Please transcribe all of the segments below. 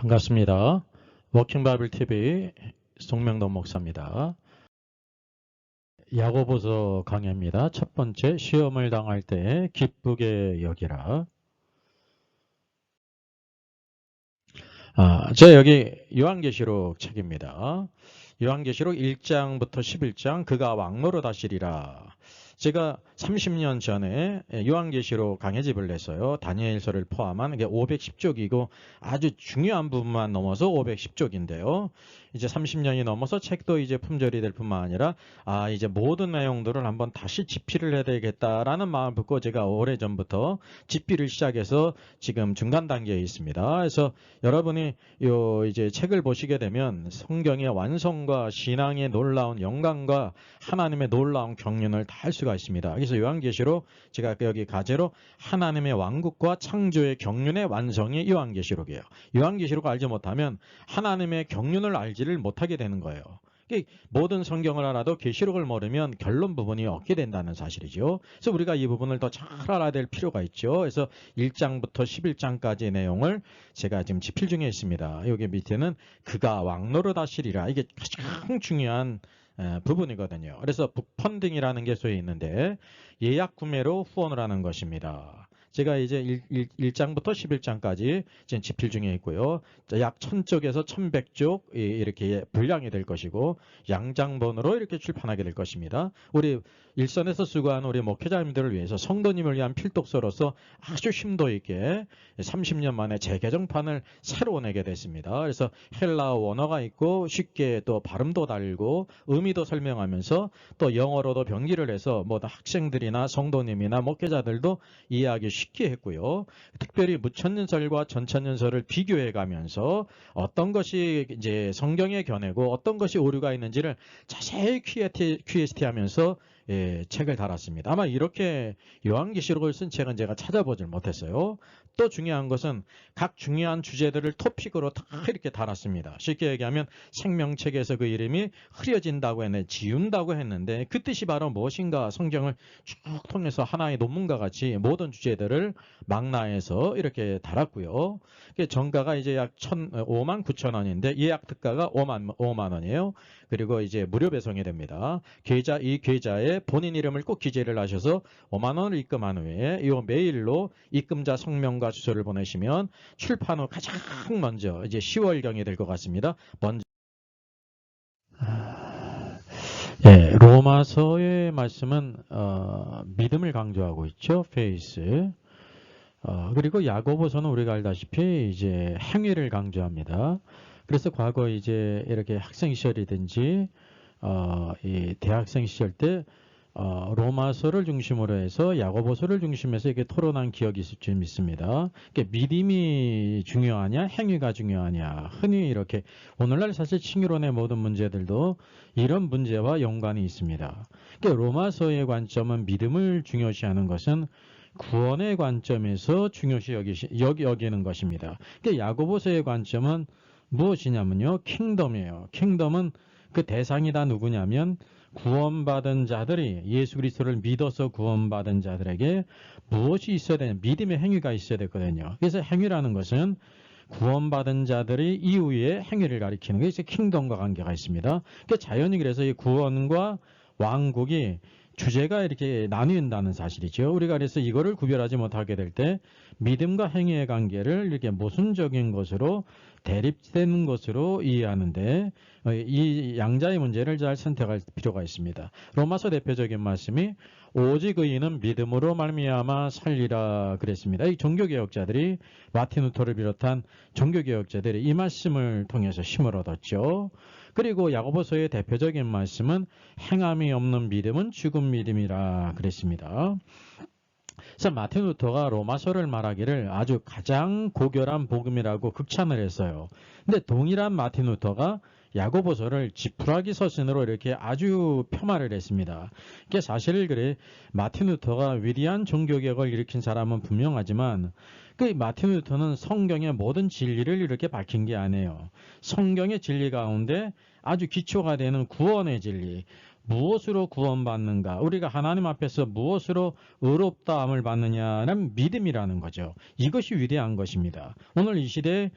반갑습니다. 워킹 바이블 TV 송명돈 목사입니다. 야고보서 강해입니다. 첫 번째, 시험을 당할 때 기쁘게 여기라. 제 여기 요한계시록 책입니다. 요한계시록 1장부터 11장, 그가 왕노로 다시리라. 제가 30년 전에 요한계시록 강해집을 냈어요. 다니엘서를 포함한 이게 510쪽이고 아주 중요한 부분만 넘어서 510쪽인데요. 이제 30년이 넘어서 책도 이제 품절이 될 뿐만 아니라 이제 모든 내용들을 한번 다시 집필을 해야 되겠다라는 마음을 품고 제가 오래전부터 집필을 시작해서 지금 중간 단계에 있습니다. 그래서 여러분이 이제 책을 보시게 되면 성경의 완성과 신앙의 놀라운 영광과 하나님의 놀라운 경륜을 다 할 수가 있습니다. 그래서 요한계시록 제가 여기 가제로 하나님의 왕국과 창조의 경륜의 완성이 요한계시록이에요. 요한계시록을 알지 못하면 하나님의 경륜을 알지를 못하게 되는 거예요. 모든 성경을 알아도 계시록을 모르면 결론 부분이 없게 된다는 사실이죠. 그래서 우리가 이 부분을 더 잘 알아야 될 필요가 있죠. 그래서 1장부터 11장까지의 내용을 제가 지금 집필 중에 있습니다. 여기 밑에는 그가 왕노로 다시리라. 이게 가장 중요한 부분이거든요. 그래서 북펀딩이라는 게 소위 있는데 예약 구매로 후원을 하는 것입니다. 제가 이제 1장부터 11장까지 지금 집필 중에 있고요. 약 1000쪽에서 1100쪽 이렇게 분량이 될 것이고 양장본으로 이렇게 출판하게 될 것입니다. 우리 일선에서 수고하는 우리 목회자님들을 위해서 성도님을 위한 필독서로서 아주 심도 있게 30년 만에 재개정판을 새로 내게 됐습니다. 그래서 헬라어 원어가 있고 쉽게 또 발음도 달고 의미도 설명하면서 또 영어로도 변기를 해서 뭐 학생들이나 성도님이나 목회자들도 이해하기 쉽게 했고요. 특별히 무천년설과 전천년설을 비교해 가면서 어떤 것이 이제 성경의 견해고 어떤 것이 오류가 있는지를 자세히 QST 하면서 책을 달았습니다. 아마 이렇게 요한계시록을 쓴 책은 제가 찾아보질 못했어요. 또 중요한 것은 각 중요한 주제들을 토픽으로 다 이렇게 달았습니다. 쉽게 얘기하면 생명책에서 그 이름이 흐려진다고 했는데 지운다고 했는데 그 뜻이 바로 무엇인가 성경을 쭉 통해서 하나의 논문과 같이 모든 주제들을 망라해서 이렇게 달았고요. 정가가 이제 약 59,000원인데 예약 특가가 5만 원이에요. 그리고 이제 무료 배송이 됩니다. 이 계좌에 본인 이름을 꼭 기재를 하셔서 5만 원을 입금한 후에 이 메일로 입금자 성명과 주소를 보내시면 출판 후 가장 먼저 이제 10월경이 될 것 같습니다. 먼저 로마서의 말씀은 믿음을 강조하고 있죠. 페이스. 그리고 야고보서는 우리가 알다시피 이제 행위를 강조합니다. 그래서 과거 이제 이렇게 학생 시절이든지 이 대학생 시절 때 로마서를 중심으로 해서 야고보서를 중심해서 이렇게 토론한 기억이 있을 줄 믿습니다. 그러니까 믿음이 중요하냐, 행위가 중요하냐. 흔히 이렇게 오늘날 사실 칭의론의 모든 문제들도 이런 문제와 연관이 있습니다. 그러니까 로마서의 관점은 믿음을 중요시하는 것은 구원의 관점에서 중요시 여기는 것입니다. 그러니까 야고보서의 관점은 무엇이냐면요, 킹덤이에요. 킹덤은 그 대상이 다 누구냐면 구원받은 자들이 예수 그리스도를 믿어서 구원받은 자들에게 무엇이 있어야 되냐, 믿음의 행위가 있어야 되거든요. 그래서 행위라는 것은 구원받은 자들이 이후에 행위를 가리키는 것이 킹덤과 관계가 있습니다. 그러니까 자연히 그래서 이 구원과 왕국이 주제가 이렇게 나뉜다는 사실이죠. 우리가 그래서 이거를 구별하지 못하게 될 때 믿음과 행위의 관계를 이렇게 모순적인 것으로 대립되는 것으로 이해하는데 이 양자의 문제를 잘 선택할 필요가 있습니다. 로마서 대표적인 말씀이 오직 의인은 믿음으로 말미암아 살리라 그랬습니다. 이 종교개혁자들이 마틴 루터를 비롯한 종교개혁자들이 이 말씀을 통해서 힘을 얻었죠. 그리고 야고보서의 대표적인 말씀은 행함이 없는 믿음은 죽은 믿음이라 그랬습니다. 그래서 마틴 루터가 로마서를 말하기를 아주 가장 고결한 복음이라고 극찬을 했어요. 근데 동일한 마틴 루터가 야고보서를 지푸라기 서신으로 이렇게 아주 폄하를 했습니다. 이게 사실 그래 마틴 루터가 위대한 종교개혁을 일으킨 사람은 분명하지만 그 마틴 루터는 성경의 모든 진리를 이렇게 밝힌 게 아니에요. 성경의 진리 가운데 아주 기초가 되는 구원의 진리, 무엇으로 구원받는가? 우리가 하나님 앞에서 무엇으로 의롭다함을 받느냐는 믿음이라는 거죠. 이것이 위대한 것입니다. 오늘 이 시대에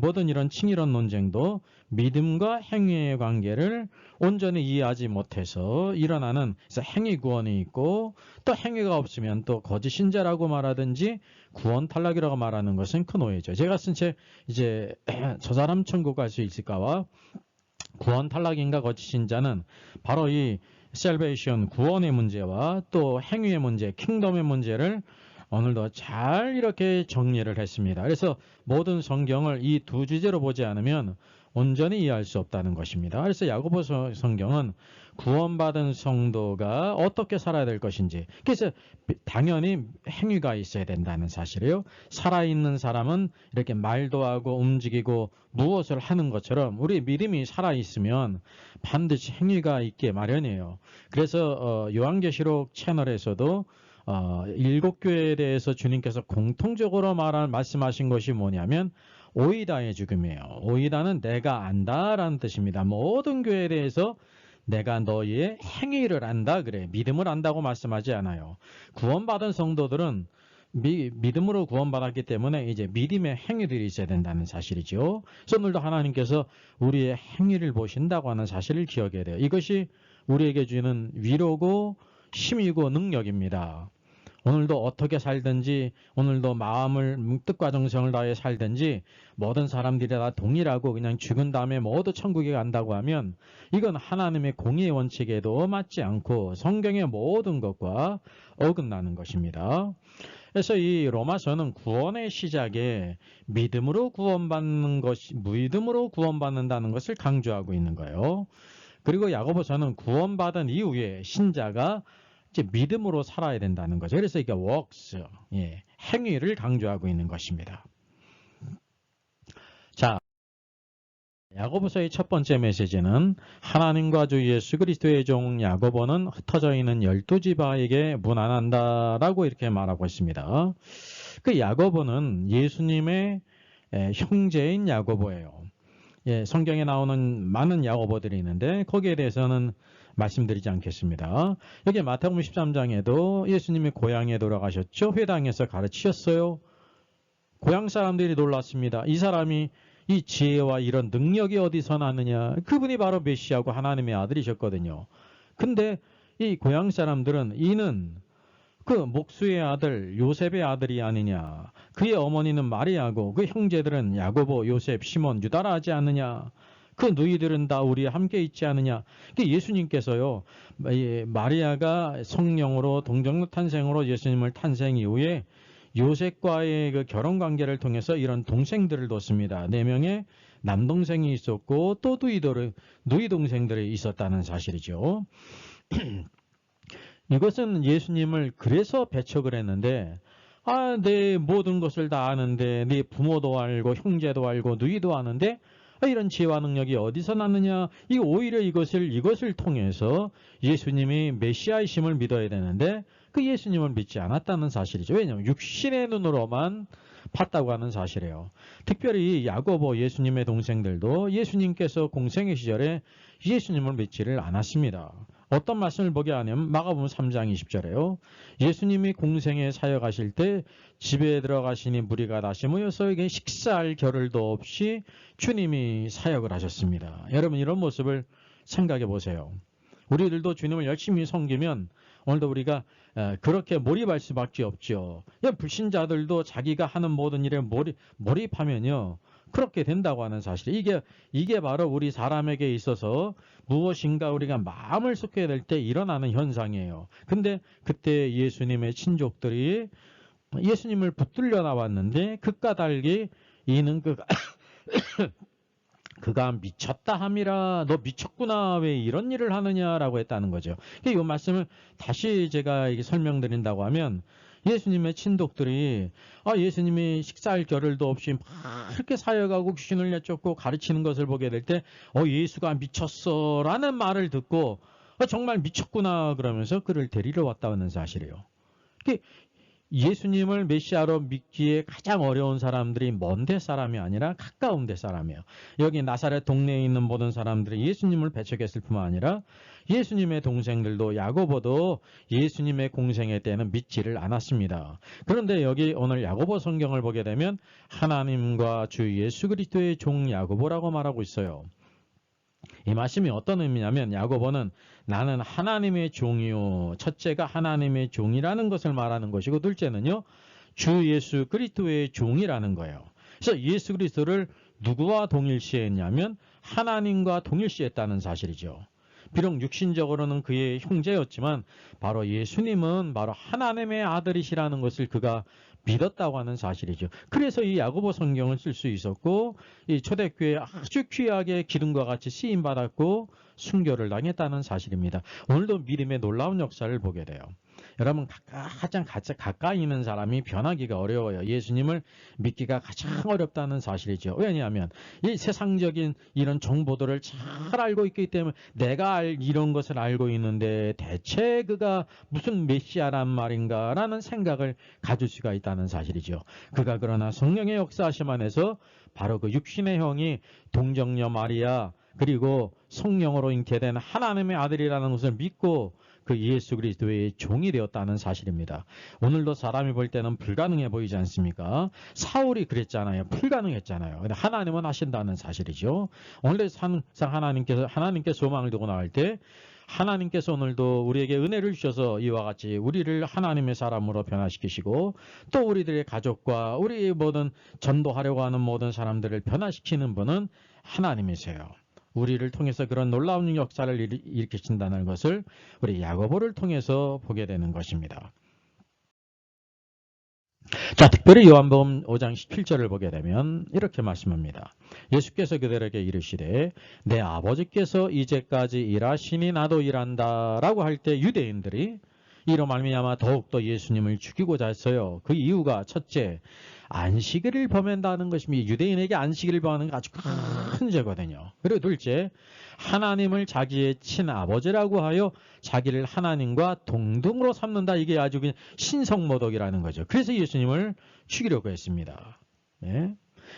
모든 이런 칭의론 논쟁도 믿음과 행위의 관계를 온전히 이해하지 못해서 일어나는, 그래서 행위 구원이 있고 또 행위가 없으면 또 거짓 신자라고 말하든지 구원 탈락이라고 말하는 것은 큰 오해죠. 제가 쓴 책 이제 저 사람 천국 갈 수 있을까와 구원 탈락인가 거짓 신자는 바로 이 셀베이션 구원의 문제와 또 행위의 문제, 킹덤의 문제를 오늘도 잘 이렇게 정리를 했습니다. 그래서 모든 성경을 이 두 주제로 보지 않으면 온전히 이해할 수 없다는 것입니다. 그래서 야고보서 성경은 구원받은 성도가 어떻게 살아야 될 것인지, 그래서 당연히 행위가 있어야 된다는 사실이에요. 살아있는 사람은 이렇게 말도 하고 움직이고 무엇을 하는 것처럼 우리 믿음이 살아있으면 반드시 행위가 있게 마련이에요. 그래서 요한계시록 채널에서도 7교회에 대해서 주님께서 공통적으로 말씀하신 것이 뭐냐면 오이다의 죽음이에요. 오이다는 내가 안다라는 뜻입니다. 모든 교회에 대해서 내가 너희의 행위를 안다 그래. 믿음을 안다고 말씀하지 않아요. 구원받은 성도들은 믿음으로 구원받았기 때문에 이제 믿음의 행위들이 있어야 된다는 사실이죠. 그래서 오늘도 하나님께서 우리의 행위를 보신다고 하는 사실을 기억해야 돼요. 이것이 우리에게 주는 위로고 힘이고 능력입니다. 오늘도 어떻게 살든지, 오늘도 마음을 뜻과 정성을 다해 살든지 모든 사람들이 다 동일하고 그냥 죽은 다음에 모두 천국에 간다고 하면 이건 하나님의 공의의 원칙에도 맞지 않고 성경의 모든 것과 어긋나는 것입니다. 그래서 이 로마서는 구원의 시작에 믿음으로 구원받는다는 것을 강조하고 있는 거예요. 그리고 야고보서는 구원받은 이후에 신자가 이제 믿음으로 살아야 된다는 거죠. 그래서 이게 works, 행위를 강조하고 있는 것입니다. 자, 야고보서의 첫 번째 메시지는 하나님과 주 예수 그리스도의 종 야고보는 흩어져 있는 12지파에게 문안한다라고 이렇게 말하고 있습니다. 그 야고보는 예수님의 형제인 야고보예요. 성경에 나오는 많은 야고보들이 있는데 거기에 대해서는 말씀드리지 않겠습니다. 여기 마태복음 13장에도 예수님이 고향에 돌아가셨죠. 회당에서 가르치셨어요. 고향 사람들이 놀랐습니다. 이 사람이 이 지혜와 이런 능력이 어디서 나느냐. 그분이 바로 메시아고 하나님의 아들이셨거든요. 근데 이 고향 사람들은 이는 그 목수의 아들 요셉의 아들이 아니냐. 그의 어머니는 마리아고 그 형제들은 야고보, 요셉, 시몬, 유다라 하지 않느냐. 그 너희들은 다 우리와 함께 있지 않느냐. 예수님께서요, 마리아가 성령으로 동정녀 탄생으로 예수님을 탄생 이후에 요셉과의 그 결혼 관계를 통해서 이런 동생들을 뒀습니다. 4명의 남동생이 있었고 또 누이 동생들이 있었다는 사실이죠. 이것은 예수님을 그래서 배척을 했는데, 내 모든 것을 다 아는데, 네 부모도 알고 형제도 알고 누이도 아는데 이런 지혜와 능력이 어디서 났느냐. 오히려 이것을 통해서 예수님이 메시아이심을 믿어야 되는데 그 예수님을 믿지 않았다는 사실이죠. 왜냐하면 육신의 눈으로만 봤다고 하는 사실이에요. 특별히 야고보 예수님의 동생들도 예수님께서 공생의 시절에 예수님을 믿지를 않았습니다. 어떤 말씀을 보게 하냐면 마가복음 3장 20절에요. 예수님이 공생에 사역하실 때 집에 들어가시니 무리가 다시 모여서 이게 식사할 겨를도 없이 주님이 사역을 하셨습니다. 여러분 이런 모습을 생각해 보세요. 우리들도 주님을 열심히 섬기면 오늘도 우리가 그렇게 몰입할 수밖에 없죠. 불신자들도 자기가 하는 모든 일에 몰입하면요. 그렇게 된다고 하는 사실. 이게 바로 우리 사람에게 있어서 무엇인가 우리가 마음을 쏟게 될 때 일어나는 현상이에요. 근데 그때 예수님의 친족들이 예수님을 붙들려 나왔는데 그가 달기 이는 그가 미쳤다 함이라. 너 미쳤구나. 왜 이런 일을 하느냐라고 했다는 거죠. 이 말씀을 다시 제가 설명드린다고 하면 예수님의 친독들이 예수님이 식사할 겨를도 없이 막 이렇게 사역하고 귀신을 내쫓고 가르치는 것을 보게 될 때 예수가 미쳤어 라는 말을 듣고 정말 미쳤구나 그러면서 그를 데리러 왔다는 사실이에요. 예수님을 메시아로 믿기에 가장 어려운 사람들이 먼 데 사람이 아니라 가까운 데 사람이에요. 여기 나사렛 동네에 있는 모든 사람들이 예수님을 배척했을 뿐만 아니라 예수님의 동생들도 야고보도 예수님의 공생애 때는 믿지를 않았습니다. 그런데 여기 오늘 야고보 성경을 보게 되면 하나님과 주 예수 그리스도의 종 야고보라고 말하고 있어요. 이 말씀이 어떤 의미냐면 야고보는 나는 하나님의 종이요. 첫째가 하나님의 종이라는 것을 말하는 것이고 둘째는요. 주 예수 그리스도의 종이라는 거예요. 그래서 예수 그리스도를 누구와 동일시했냐면 하나님과 동일시했다는 사실이죠. 비록 육신적으로는 그의 형제였지만 바로 예수님은 바로 하나님의 아들이시라는 것을 그가 믿었다고 하는 사실이죠. 그래서 이 야고보 성경을 쓸 수 있었고 이 초대교회에 아주 귀하게 기름과 같이 쓰임받았고 순교를 당했다는 사실입니다. 오늘도 믿음의 놀라운 역사를 보게 돼요. 여러분 가장 가까이 있는 사람이 변하기가 어려워요. 예수님을 믿기가 가장 어렵다는 사실이죠. 왜냐하면 이 세상적인 이런 정보들을 잘 알고 있기 때문에 내가 이런 것을 알고 있는데 대체 그가 무슨 메시아란 말인가 라는 생각을 가질 수가 있다는 사실이죠. 그가 그러나 성령의 역사하심 안에서 바로 그 육신의 형이 동정녀 마리아 그리고 성령으로 잉태된 하나님의 아들이라는 것을 믿고 그 예수 그리스도의 종이 되었다는 사실입니다. 오늘도 사람이 볼 때는 불가능해 보이지 않습니까? 사울이 그랬잖아요. 불가능했잖아요. 근데 하나님은 하신다는 사실이죠. 오늘도 항상 하나님께 소망을 두고 나갈 때 하나님께서 오늘도 우리에게 은혜를 주셔서 이와 같이 우리를 하나님의 사람으로 변화시키시고 또 우리들의 가족과 우리 모든 전도하려고 하는 모든 사람들을 변화시키는 분은 하나님이세요. 우리를 통해서 그런 놀라운 역사를 일으키신다는 것을 우리 야고보를 통해서 보게 되는 것입니다. 자, 특별히 요한복음 5장 17절을 보게 되면 이렇게 말씀합니다. 예수께서 그들에게 이르시되 내 아버지께서 이제까지 일하시니 나도 일한다 라고 할 때 유대인들이 이로 말미암아 더욱더 예수님을 죽이고자 했어요. 그 이유가 첫째, 안식일을 범한다는 것입니다. 유대인에게 안식일을 범하는 게 아주 큰 죄거든요. 그리고 둘째, 하나님을 자기의 친아버지라고 하여 자기를 하나님과 동등으로 삼는다. 이게 아주 그냥 신성모독이라는 거죠. 그래서 예수님을 죽이려고 했습니다. 네.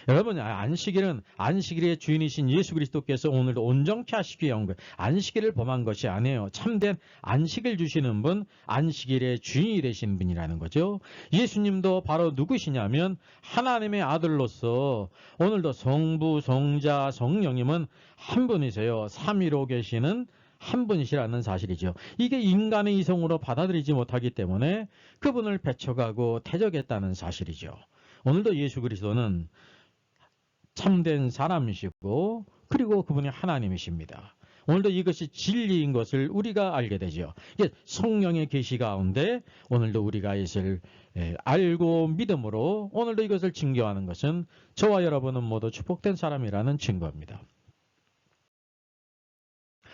여러분, 안식일은 안식일의 주인이신 예수 그리스도께서 오늘도 온전케 하시기 위한 거예요. 안식일을 범한 것이 아니에요. 참된 안식을 주시는 분, 안식일의 주인이 되신 분이라는 거죠. 예수님도 바로 누구시냐면 하나님의 아들로서 오늘도 성부, 성자, 성령님은 한 분이세요. 삼위로 계시는 한 분이시라는 사실이죠. 이게 인간의 이성으로 받아들이지 못하기 때문에 그분을 배척하고 대적했다는 사실이죠. 오늘도 예수 그리스도는 참된 사람이시고 그리고 그분이 하나님이십니다. 오늘도 이것이 진리인 것을 우리가 알게 되죠. 성령의 계시 가운데 오늘도 우리가 이것을 알고 믿음으로 오늘도 이것을 증거하는 것은 저와 여러분은 모두 축복된 사람이라는 증거입니다.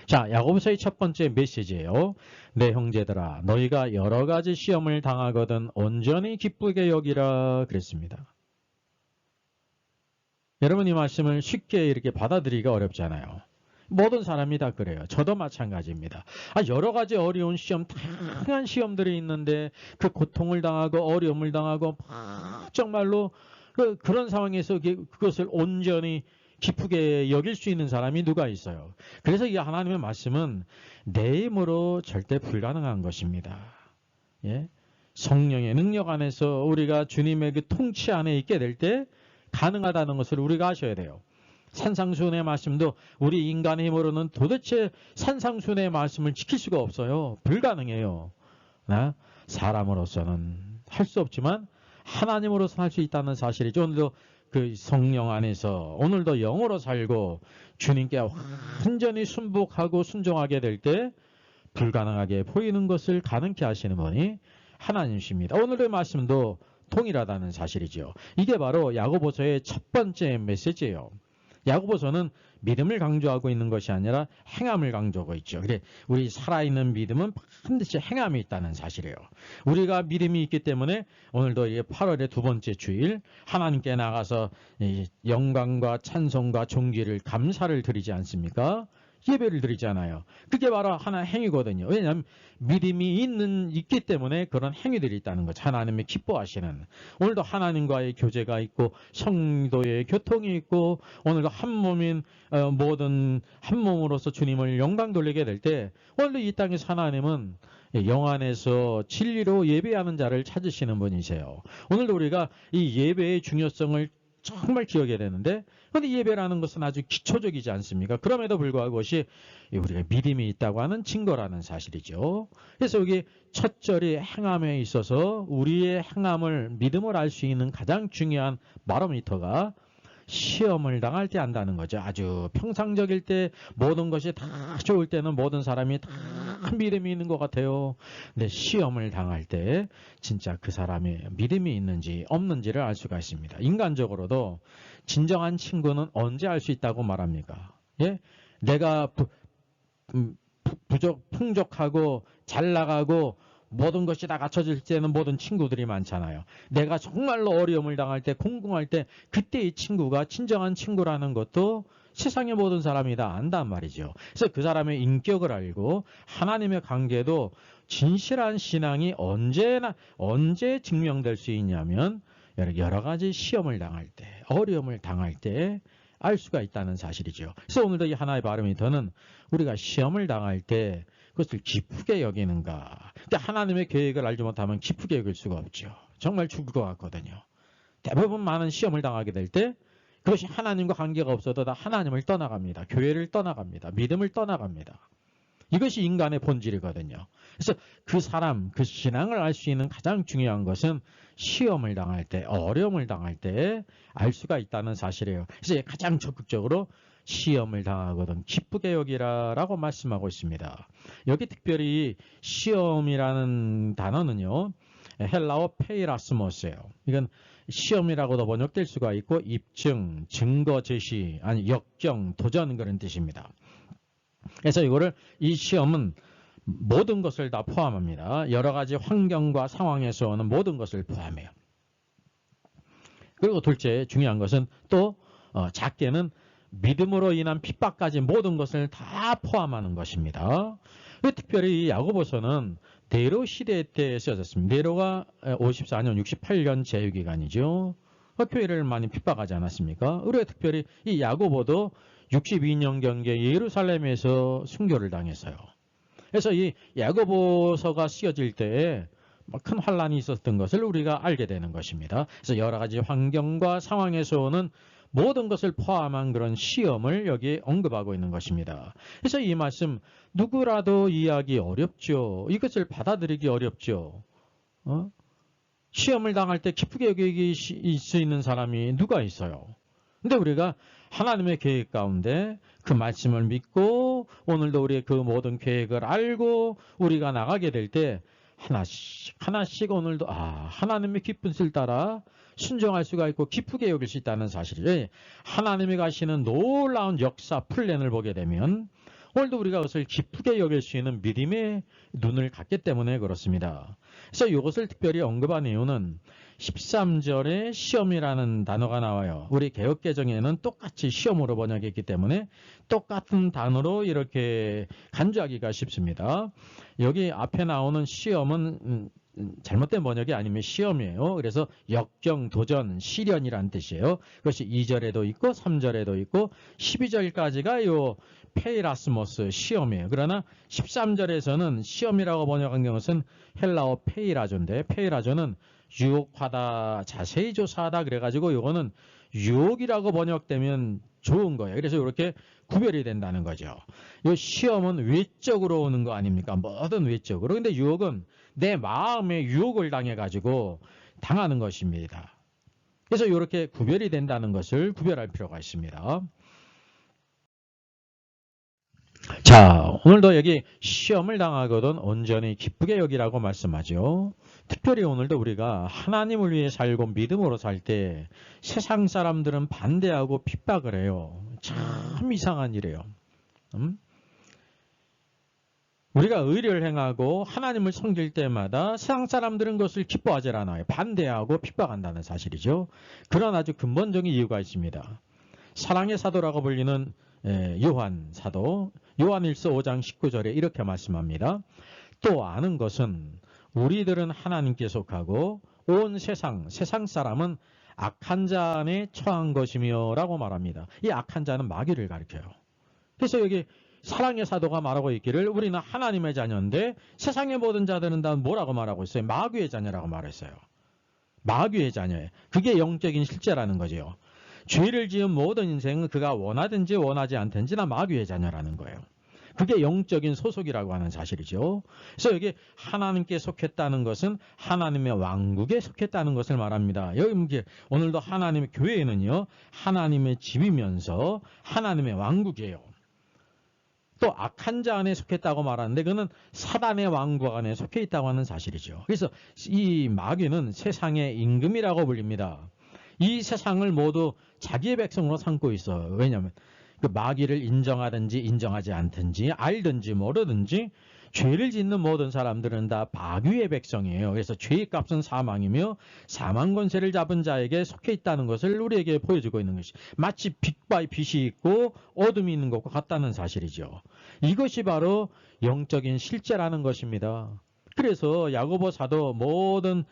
자, 야고보서의 첫 번째 메시지예요. 내 형제들아, 너희가 여러 가지 시험을 당하거든 온전히 기쁘게 여기라 그랬습니다. 여러분 이 말씀을 쉽게 이렇게 받아들이기가 어렵잖아요. 모든 사람이 다 그래요. 저도 마찬가지입니다. 여러 가지 어려운 시험, 다양한 시험들이 있는데 그 고통을 당하고 어려움을 당하고 정말로 그런 상황에서 그것을 온전히 기쁘게 여길 수 있는 사람이 누가 있어요. 그래서 이 하나님의 말씀은 내 힘으로 절대 불가능한 것입니다. 예? 성령의 능력 안에서 우리가 주님의 그 통치 안에 있게 될 때 가능하다는 것을 우리가 아셔야 돼요. 산상수훈의 말씀도 우리 인간의 힘으로는 도대체 산상수훈의 말씀을 지킬 수가 없어요. 불가능해요. 사람으로서는 할 수 없지만 하나님으로서는 할 수 있다는 사실이죠. 오늘도 그 성령 안에서 오늘도 영으로 살고 주님께 완전히 순복하고 순종하게 될 때 불가능하게 보이는 것을 가능케 하시는 분이 하나님이십니다. 오늘의 말씀도 동일하다는 사실이죠. 이게 바로 야고보서의 첫 번째 메시지예요. 야고보서는 믿음을 강조하고 있는 것이 아니라 행함을 강조하고 있죠. 그래, 우리 살아있는 믿음은 반드시 행함이 있다는 사실이에요. 우리가 믿음이 있기 때문에 오늘도 8월의 두 번째 주일 하나님께 나가서 영광과 찬송과 존귀를 감사를 드리지 않습니까? 예배를 드리잖아요. 그게 바로 하나 행위거든요. 왜냐하면 믿음이 있기 때문에 그런 행위들이 있다는 거죠. 하나님이 기뻐하시는. 오늘도 하나님과의 교제가 있고 성도의 교통이 있고 오늘도 한 몸인 모든 한 몸으로서 주님을 영광 돌리게 될 때 오늘도 이 땅에서 하나님은 영 안에서 진리로 예배하는 자를 찾으시는 분이세요. 오늘도 우리가 이 예배의 중요성을 정말 기억해야 되는데 그런데 예배라는 것은 아주 기초적이지 않습니까? 그럼에도 불구하고 그것이 우리가 믿음이 있다고 하는 증거라는 사실이죠. 그래서 여기 첫 절이 행함에 있어서 우리의 행함을 믿음을 알 수 있는 가장 중요한 바로미터가 시험을 당할 때 한다는 거죠. 아주 평상적일 때 모든 것이 다 좋을 때는 모든 사람이 다 믿음이 있는 것 같아요. 근데 시험을 당할 때 진짜 그 사람의 믿음이 있는지 없는지를 알 수가 있습니다. 인간적으로도 진정한 친구는 언제 알 수 있다고 말합니까? 예? 내가 풍족하고 잘 나가고 모든 것이 다 갖춰질 때는 모든 친구들이 많잖아요. 내가 정말로 어려움을 당할 때 공공할 때 그때 이 친구가 진정한 친구라는 것도 세상의 모든 사람이 다 안단 말이죠. 그래서 그 사람의 인격을 알고 하나님의 관계도 진실한 신앙이 언제 증명될 수 있냐면 여러 가지 시험을 당할 때 어려움을 당할 때 알 수가 있다는 사실이죠. 그래서 오늘도 이 하나의 바로미터는 우리가 시험을 당할 때 그것을 기쁘게 여기는가. 근데 하나님의 계획을 알지 못하면 기쁘게 여길 수가 없죠. 정말 죽을 것 같거든요. 대부분 많은 시험을 당하게 될 때 그것이 하나님과 관계가 없어도 다 하나님을 떠나갑니다. 교회를 떠나갑니다. 믿음을 떠나갑니다. 이것이 인간의 본질이거든요. 그래서 그 사람, 그 신앙을 알 수 있는 가장 중요한 것은 시험을 당할 때, 어려움을 당할 때 알 수가 있다는 사실이에요. 그래서 가장 적극적으로 시험을 당하거든 기쁘게 여기라라고 말씀하고 있습니다. 여기 특별히 시험이라는 단어는요. 헬라어 페이라스모스예요. 이건 시험이라고도 번역될 수가 있고 입증, 증거 제시, 아니 역경, 도전 그런 뜻입니다. 그래서 이 시험은 모든 것을 다 포함합니다. 여러 가지 환경과 상황에서 오는 모든 것을 포함해요. 그리고 둘째 중요한 것은 또 작게는 믿음으로 인한 핍박까지 모든 것을 다 포함하는 것입니다. 특별히 이 야고보서는 네로 시대 때 쓰여졌습니다. 네로가 54년, 68년 제위기간이죠. 교회를 많이 핍박하지 않았습니까? 우리가 특별히 이 야고보도 62년경에 예루살렘에서 순교를 당했어요. 그래서 이 야고보서가 쓰여질 때에 큰 환란이 있었던 것을 우리가 알게 되는 것입니다. 그래서 여러 가지 환경과 상황에서 오는 모든 것을 포함한 그런 시험을 여기에 언급하고 있는 것입니다. 그래서 이 말씀 누구라도 이해하기 어렵죠. 이것을 받아들이기 어렵죠. 시험을 당할 때 기쁘게 여길 수 있는 사람이 누가 있어요. 근데 우리가 하나님의 계획 가운데 그 말씀을 믿고 오늘도 우리의 그 모든 계획을 알고 우리가 나가게 될 때 하나씩 오늘도 하나님의 기쁜 뜻을 따라 순종할 수가 있고 기쁘게 여길 수 있다는 사실이에요. 하나님이 가시는 놀라운 역사 플랜을 보게 되면 오늘도 우리가 그것을 기쁘게 여길 수 있는 믿음의 눈을 갖기 때문에 그렇습니다. 그래서 이것을 특별히 언급한 이유는 13절에 시험이라는 단어가 나와요. 우리 개역개정에는 똑같이 시험으로 번역했기 때문에 똑같은 단어로 이렇게 간주하기가 쉽습니다. 여기 앞에 나오는 시험은 잘못된 번역이 아니면 시험이에요. 그래서 역경, 도전, 시련이란 뜻이에요. 그것이 2절에도 있고 3절에도 있고 12절까지가 요 페이라스모스 시험이에요. 그러나 13절에서는 시험이라고 번역한 것은 헬라어 페이라조인데 페이라조는 유혹하다, 자세히 조사하다 그래가지고 요거는 유혹이라고 번역되면 좋은 거예요. 그래서 이렇게 구별이 된다는 거죠. 이 시험은 외적으로 오는 거 아닙니까? 뭐든 외적으로. 근데 유혹은 내 마음에 유혹을 당해가지고 당하는 것입니다. 그래서 이렇게 구별이 된다는 것을 구별할 필요가 있습니다. 자, 오늘도 여기 시험을 당하거든 온전히 기쁘게 여기라고 말씀하죠. 특별히 오늘도 우리가 하나님을 위해 살고 믿음으로 살 때 세상 사람들은 반대하고 핍박을 해요. 참 이상한 일이에요. 우리가 의를 행하고 하나님을 섬길 때마다 세상 사람들은 그것을 기뻐하지 않아요. 반대하고 핍박한다는 사실이죠. 그런 아주 근본적인 이유가 있습니다. 사랑의 사도라고 불리는 요한 사도 요한일서 5장 19절에 이렇게 말씀합니다. 또 아는 것은 우리들은 하나님께 속하고 온 세상 사람은 악한 자 안에 처한 것이며 라고 말합니다. 이 악한 자는 마귀를 가리켜요. 그래서 여기 사랑의 사도가 말하고 있기를 우리는 하나님의 자녀인데 세상의 모든 자들은 다 뭐라고 말하고 있어요? 마귀의 자녀라고 말했어요. 마귀의 자녀예요. 그게 영적인 실제라는 거죠. 죄를 지은 모든 인생은 그가 원하든지 원하지 않든지 다 마귀의 자녀라는 거예요. 그게 영적인 소속이라고 하는 사실이죠. 그래서 여기 하나님께 속했다는 것은 하나님의 왕국에 속했다는 것을 말합니다. 여기 오늘도 하나님의 교회는요, 하나님의 집이면서 하나님의 왕국이에요. 또 악한 자 안에 속했다고 말하는데 그는 사단의 왕국 안에 속해 있다고 하는 사실이죠. 그래서 이 마귀는 세상의 임금이라고 불립니다. 이 세상을 모두 자기의 백성으로 삼고 있어요. 왜냐하면 그 마귀를 인정하든지 인정하지 않든지 알든지 모르든지 죄를 짓는 모든 사람들은 다 마귀의 백성이에요. 그래서 죄의 값은 사망이며 사망 권세를 잡은 자에게 속해 있다는 것을 우리에게 보여주고 있는 것이 마치 빛과 빛이 있고 어둠이 있는 것과 같다는 사실이죠. 이것이 바로 영적인 실제라는 것입니다. 그래서 야고보 사도 모든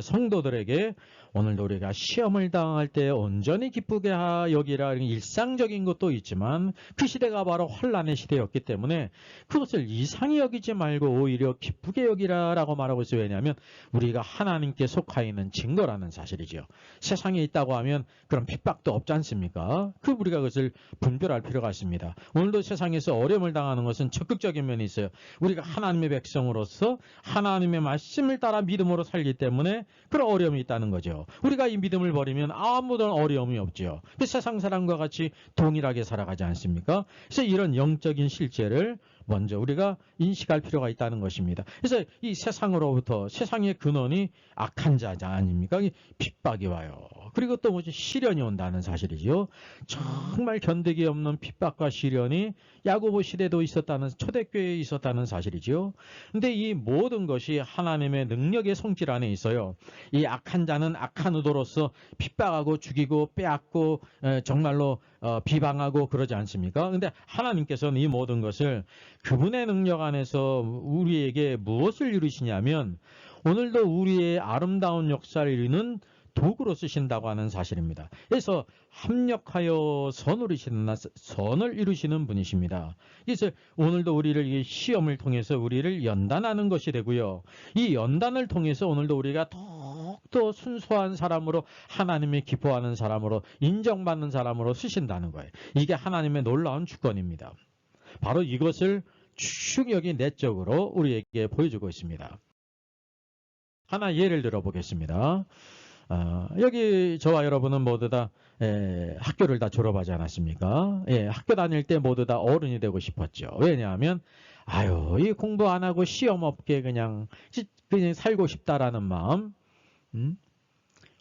성도들에게 오늘도 우리가 시험을 당할 때 온전히 기쁘게 여기라 일상적인 것도 있지만 그 시대가 바로 환난의 시대였기 때문에 그것을 이상히 여기지 말고 오히려 기쁘게 여기라라고 말하고 있어요. 왜냐하면 우리가 하나님께 속하여 있는 증거라는 사실이죠. 세상에 있다고 하면 그런 핍박도 없지 않습니까? 우리가 그것을 분별할 필요가 있습니다. 오늘도 세상에서 어려움을 당하는 것은 적극적인 면이 있어요. 우리가 하나님의 백성으로서 하나님의 말씀을 따라 믿음으로 살기 때문에 그런 어려움이 있다는 거죠. 우리가 이 믿음을 버리면 아무런 어려움이 없죠. 세상 사람과 같이 동일하게 살아가지 않습니까? 그래서 이런 영적인 실제를 먼저 우리가 인식할 필요가 있다는 것입니다. 그래서 이 세상으로부터 세상의 근원이 악한 자자 아닙니까? 핍박이 와요. 그리고 또 뭐지? 시련이 온다는 사실이죠. 정말 견디기 없는 핍박과 시련이 야고보 시대도 있었다는, 초대교회에 있었다는 사실이죠. 근데 이 모든 것이 하나님의 능력의 성질 안에 있어요. 이 악한 자는 악한 의도로서 핍박하고 죽이고 빼앗고 정말로 비방하고 그러지 않습니까? 근데 하나님께서는 이 모든 것을 그분의 능력 안에서 우리에게 무엇을 이루시냐면 오늘도 우리의 아름다운 역사를 이루는 도구로 쓰신다고 하는 사실입니다. 그래서 합력하여 선을 이루시는 분이십니다. 그래서 오늘도 우리를 이 시험을 통해서 우리를 연단하는 것이 되고요. 이 연단을 통해서 오늘도 우리가 더욱더 순수한 사람으로 하나님이 기뻐하는 사람으로 인정받는 사람으로 쓰신다는 거예요. 이게 하나님의 놀라운 주권입니다. 바로 이것을 충격이 내적으로 우리에게 보여주고 있습니다. 하나 예를 들어 보겠습니다. 여기 저와 여러분은 모두 다 학교를 다 졸업하지 않았습니까? 학교 다닐 때 모두 다 어른이 되고 싶었죠. 왜냐하면 이 공부 안 하고 시험 없게 그냥 살고 싶다라는 마음.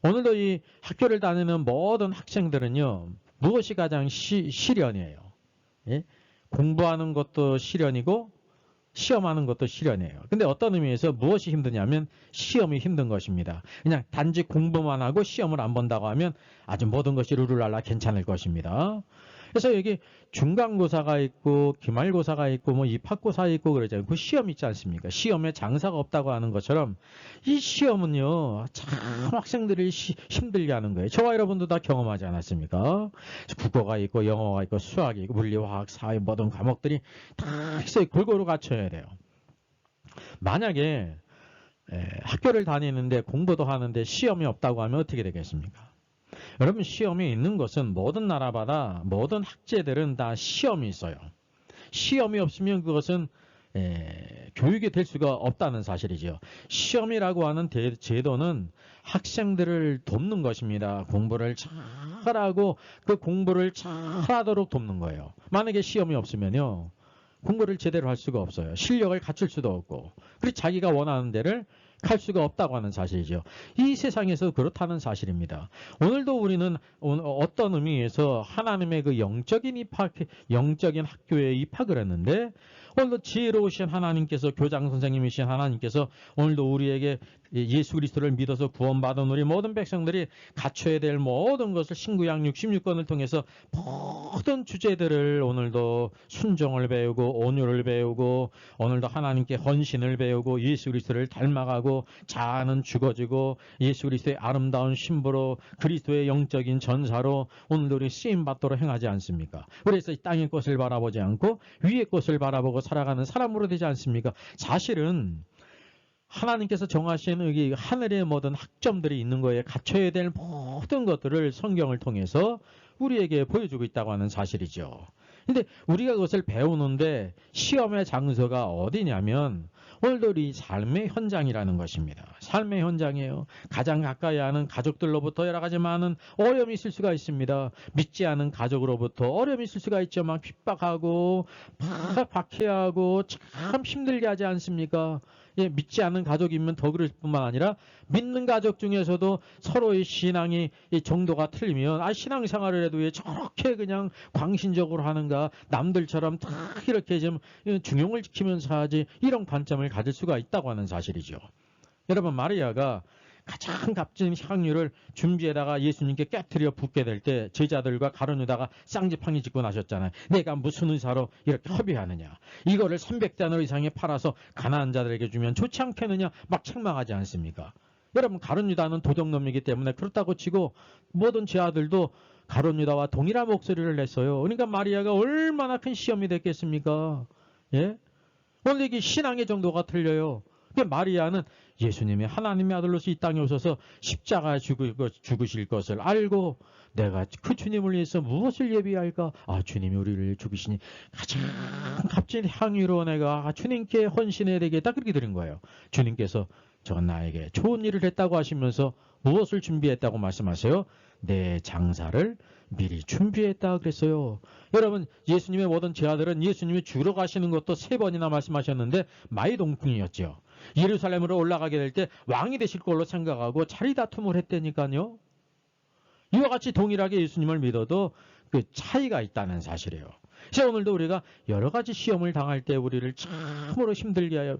오늘도 이 학교를 다니는 모든 학생들은요. 무엇이 가장 시련이에요? 공부하는 것도 시련이고 시험하는 것도 시련이에요. 근데 어떤 의미에서 무엇이 힘드냐면 시험이 힘든 것입니다. 그냥 단지 공부만 하고 시험을 안 본다고 하면 아주 모든 것이 룰루랄라 괜찮을 것입니다. 그래서 여기 중간고사가 있고 기말고사가 있고 뭐 입학고사 있고 그러잖아요. 그 시험 있지 않습니까? 시험에 장사가 없다고 하는 것처럼 이 시험은요 참 학생들이 힘들게 하는 거예요. 저와 여러분도 다 경험하지 않았습니까? 국어가 있고 영어가 있고 수학이 있고 물리, 화학, 사회 모든 과목들이 다 골고루 갖춰야 돼요. 만약에 학교를 다니는데 공부도 하는데 시험이 없다고 하면 어떻게 되겠습니까? 여러분 시험이 있는 것은 모든 나라마다 모든 학제들은 다 시험이 있어요. 시험이 없으면 그것은 교육이 될 수가 없다는 사실이죠. 시험이라고 하는 제도는 학생들을 돕는 것입니다. 공부를 잘하고 그 공부를 잘하도록 돕는 거예요. 만약에 시험이 없으면요. 공부를 제대로 할 수가 없어요. 실력을 갖출 수도 없고 그리고 자기가 원하는 데를 갈 수가 없다고 하는 사실이죠. 이 세상에서 그렇다는 사실입니다. 오늘도 우리는 어떤 의미에서 하나님의 그 영적인 학교에 입학을 했는데 오늘도 지혜로우신 하나님께서, 교장 선생님이신 하나님께서 오늘도 우리에게 예수 그리스도를 믿어서 구원받은 우리 모든 백성들이 갖춰야 될 모든 것을 신구약 66권을 통해서 모든 주제들을 오늘도 순종을 배우고 온유를 배우고 오늘도 하나님께 헌신을 배우고 예수 그리스도를 닮아가고 자아는 죽어지고 예수 그리스도의 아름다운 신부로 그리스도의 영적인 전사로 오늘도 우리 쓰임받도록 행하지 않습니까? 그래서 이 땅의 것을 바라보지 않고 위의 것을 바라보고 살아가는 사람으로 되지 않습니까? 사실은 하나님께서 정하신 여기 하늘의 모든 학점들이 있는 거에 갖춰야 될 모든 것들을 성경을 통해서 우리에게 보여주고 있다고 하는 사실이죠. 근데 우리가 그것을 배우는데 시험의 장소가 어디냐면 오늘도 우리 삶의 현장이라는 것입니다. 삶의 현장이에요. 가장 가까이 하는 가족들로부터 여러 가지 많은 어려움이 있을 수가 있습니다. 믿지 않은 가족으로부터 어려움이 있을 수가 있죠. 막 핍박하고 막 박해하고 참 힘들게 하지 않습니까? 예, 믿지 않는 가족이면 더 그럴 뿐만 아니라 믿는 가족 중에서도 서로의 신앙이 이 정도가 틀리면 신앙생활을 해도 왜 저렇게 그냥 광신적으로 하는가, 남들처럼 다 이렇게 좀 중용을 지키면서 하지, 이런 관점을 가질 수가 있다고 하는 사실이죠. 여러분, 마리아가 가장 값진 향유를 준비에다가 예수님께 깨트려 붓게 될 때 제자들과 가룟유다가 쌍지팡이 짚고 나셨잖아요. 내가 무슨 의사로 이렇게 허비하느냐, 이거를 300데나리 이상에 팔아서 가난한 자들에게 주면 좋지 않겠느냐, 막 책망하지 않습니까? 여러분, 가룟유다는 도적놈이기 때문에 그렇다고 치고 모든 제 아들도 가룟유다와 동일한 목소리를 냈어요. 그러니까 마리아가 얼마나 큰 시험이 됐겠습니까? 예? 오늘 이게 신앙의 정도가 틀려요. 마리아는 예수님이 하나님의 아들로서 이 땅에 오셔서 십자가에 죽으실 것을 알고 내가 그 주님을 위해서 무엇을 예비할까? 주님이 우리를 죽이시니 가장 값진 향유로 내가 주님께 헌신해야 되겠다, 그렇게 드린 거예요. 주님께서 저 나에게 좋은 일을 했다고 하시면서 무엇을 준비했다고 말씀하세요? 내 장사를 미리 준비했다 그랬어요. 여러분, 예수님의 모든 제자들은 예수님이 죽으러 가시는 것도 3번이나 말씀하셨는데 마이동풍이었죠. 예루살렘으로 올라가게 될 때 왕이 되실 걸로 생각하고 자리다툼을 했다니까요. 이와 같이 동일하게 예수님을 믿어도 그 차이가 있다는 사실이에요. 그래서 오늘도 우리가 여러 가지 시험을 당할 때 우리를 참으로 힘들게 하여,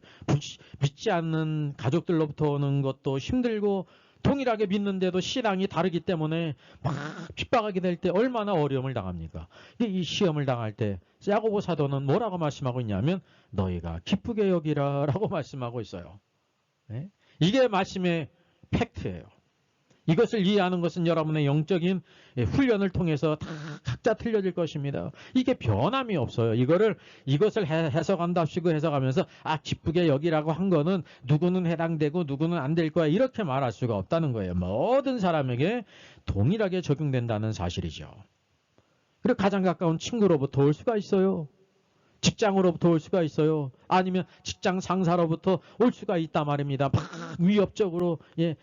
믿지 않는 가족들로부터 오는 것도 힘들고 동일하게 믿는데도 신앙이 다르기 때문에 막 핍박하게 될 때 얼마나 어려움을 당합니까? 이 시험을 당할 때 야고보 사도는 뭐라고 말씀하고 있냐면 너희가 기쁘게 여기라 라고 말씀하고 있어요. 네? 이게 말씀의 팩트예요. 이것을 이해하는 것은 여러분의 영적인 훈련을 통해서 다 각자 틀려질 것입니다. 이게 변함이 없어요. 이것을 해석한답시고 해석하면서 기쁘게 여기라고 한 거는 누구는 해당되고 누구는 안 될 거야, 이렇게 말할 수가 없다는 거예요. 모든 사람에게 동일하게 적용된다는 사실이죠. 그리고 가장 가까운 친구로부터 올 수가 있어요. 직장으로부터 올 수가 있어요. 아니면 직장 상사로부터 올 수가 있단 말입니다. 막 위협적으로